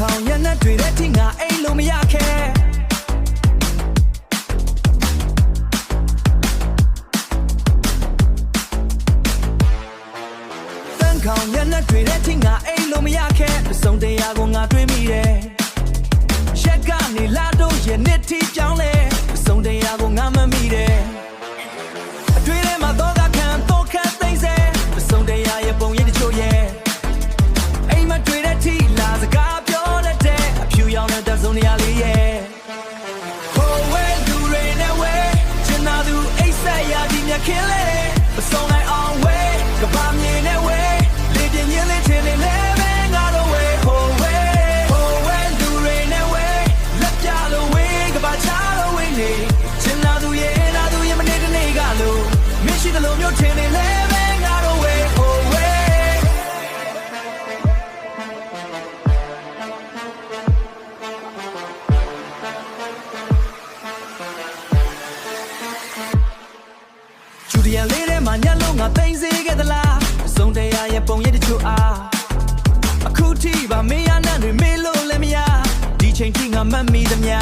ခေါင်ညံ့တွေတဲ့ထိငါအိမ်လို့မရခဲ့တန်ခေါင်ညံ့တွေတဲ့ထိငါအိမ်လို့မရခဲ့ပစုံတရားကိုငါတွေးမိတယ်ရက်ကနေလာတော့ရဲ့နှစ်ထိပြောင်းလဲပစုံတရားကိုငါမမိတယ်အတွေ့ထဲမှာတော့ခံတော့ခတ်သိစေပစုံတရားရဲ့ပုံရိပ်တချို့ရဲ့အိမ်မတွေ့တဲ့ထိလာစကားပြောတတ်တဲ့အဖြူရောင်တဲ့စုံတရားလေးရဲ့ဟိုဝဲလူတွေနဲ့ဝဲချင်သာသူအိတ်ဆက်ရဒီမြခင်းလေပစုံလိုက်အောင်ဝဲကဘာမြေနဲ့ဝဲလေပြင်းရင်းလေးထင်နေလဲပဲငါတို့ဝဲဟိုဝဲလူတွေနဲ့ဝဲလက်ပြလို့ဝဲကဘာချလို့ဝဲနေချင်သာသူရဲ့မနေ့တနေ့ကလို့မရှိသလိုမျိုးထင်နေလဲပဲငါတို့ဝဲဟိုဝဲကျူဒီယန်လေးထဲမှာညက်လုံးငါသိမ့်စေခဲ့သလားအစုံတရားရဲ့ပုံရိပ်တချို့အားအခုထိပါမေးရနံ့တွေမေးလို့လည်းမရဒီချိန်ထိငါမှတ်မိသမျှ